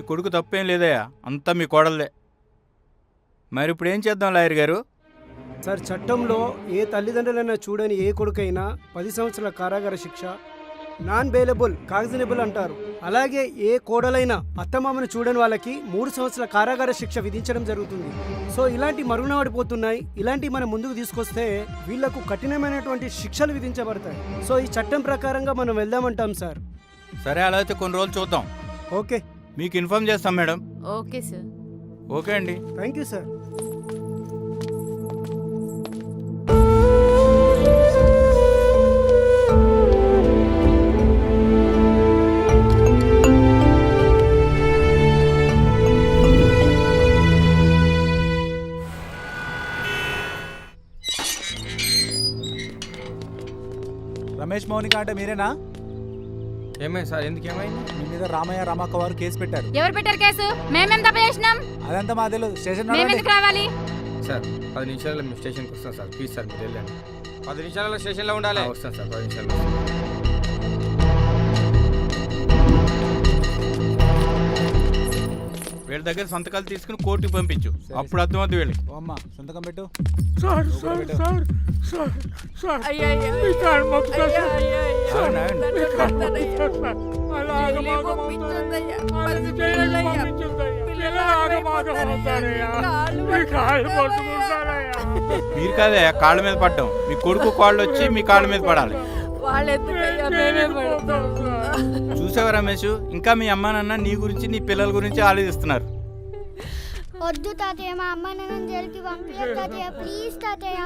కొడుకు తప్పేం లేదయ్యా, అంతా మీ కోడలదే. మరి ఇప్పుడు ఏం చేద్దాం లాయర్ గారు? సార్, చట్టంలో ఏ తల్లిదండ్రులైనా చూడని ఏ కొడుకైనా 10 సంవత్సరాల కారాగార శిక్ష, నాన్ బెయిలబుల్ కాగ్జినబుల్ అంటారు. అలాగే ఏ కోడలైనా అత్తమామను చూడని వాళ్ళకి 3 సంవత్సరాల కారాగార శిక్ష విధించడం జరుగుతుంది. సో ఇలాంటి మరుగున పడిపోతున్నాయి. ఇలాంటి మనం ముందుకు తీసుకొస్తే వీళ్లకు కఠినమైనటువంటి శిక్షలు విధించబడతాయి. సో ఈ చట్టం ప్రకారంగా మనం వెళ్దామంటాం సార్. సరే, అలా అయితే కొన్ని రోజులు చూద్దాం. ఓకే, మీకు ఇన్ఫార్మ్ చేస్తాం మేడం. Okay sir. ఓకే అండి. Thank you sir. Ramesh Mounika అంటే మీరేనా? ఏమైంది సార్? ఎందుకు ఏమైంది? మీ మీద రామయ్య రమక్క వారు కేసు పెట్టారు. ఎవరు పెట్టారు కేసు? మేమేం తప్పు చేసినాం? అదంతా మా తెలియదు. స్టేషన్ మేము ఎందుకు రావాలి? సార్ 10 నిమిషాల్లో మేము స్టేషన్కి వస్తాం సార్. ప్లీజ్ సార్, మీరు వెళ్ళండి. 10 నిమిషాలలో స్టేషన్లో ఉండాలి. వస్తాను సార్, 10 నిమిషాల్లో. వీళ్ళ దగ్గర సంతకాలు తీసుకుని కోర్టుకి పంపించు. అప్పుడు అర్థమవుతుంది వీళ్ళకి. ఓ అమ్మ, సంతకం పెట్టు. మీరు కాదే కాళ్ళ మీద పడ్డాం. మీ కొడుకు కాళ్ళు వచ్చి మీ కాళ్ళ మీద పడాలి. చూసావా రమేష్, ఇంకా మీ అమ్మ నాన్న నీ గురించి నీ పిల్లల గురించి ఆలోచిస్తున్నారు. వద్దు తాతయ్య, మా అమ్మ నాన్న జైలుకి పంపించు తాతయ్య, ప్లీజ్ తాతయ్య.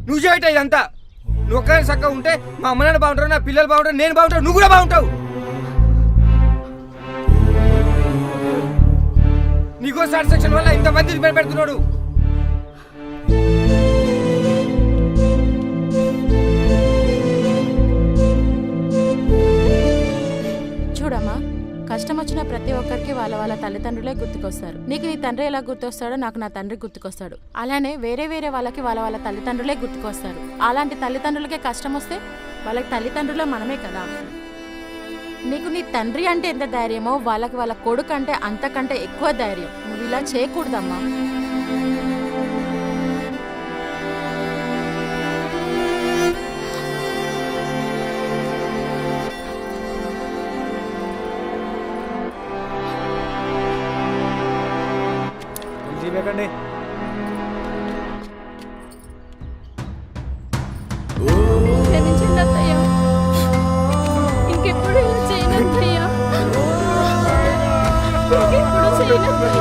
నువ్వు చేయట ఇదంతా. నువ్వు ఒక్కరి చక్కగా ఉంటే మా అమ్మ నాన్న బాగుంటారు, నా పిల్లలు బాగుంటారు, నేను బాగుంటాను, నువ్వు కూడా బాగుంటావు. నీకో సాటిస్ఫాక్షన్ వల్ల ఇంతమంది పెడుతున్నాడు. చూడమ్మా, కష్టం వచ్చిన ప్రతి ఒక్కరికి వాళ్ళ వాళ్ళ తల్లిదండ్రులే గుర్తుకొస్తారు. నీకు నీ తండ్రి ఎలా గుర్తొస్తాడో నాకు నా తండ్రి గుర్తుకొస్తాడు. అలానే వేరే వేరే వాళ్ళకి వాళ్ళ వాళ్ళ తల్లిదండ్రులే గుర్తుకొస్తారు. అలాంటి తల్లిదండ్రులకే కష్టం వస్తే వాళ్ళకి తల్లిదండ్రులే మనమే కదా. నీకు నీ తండ్రి అంటే ఎంత ధైర్యమో వాళ్ళకి వాళ్ళ కొడుకు అంటే అంతకంటే ఎక్కువ ధైర్యం. నువ్వు ఇలా చేయకూడదమ్మా. పెట్టండి. ఇంకెప్పుడు ఇలా చేయనత్తయ్యా. ఇంకెప్పుడు చేయనత్తయ్యా.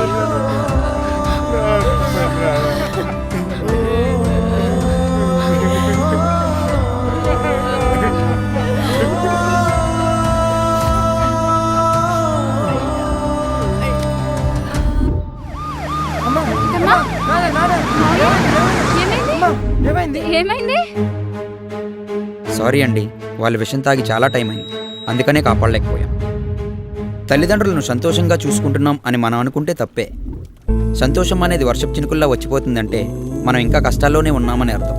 ఏమైంది? సారీ అండి, వాళ్ళ విషయం తాగి చాలా టైం అయింది, అందుకనే కాపాడలేకపోయాం. తల్లిదండ్రులను సంతోషంగా చూసుకుంటున్నాం అని మనం అనుకుంటే తప్పే. సంతోషం అనేది వర్షపు చినుకుల్లా వచ్చిపోతుందంటే మనం ఇంకా కష్టాల్లోనే ఉన్నామని అర్థం.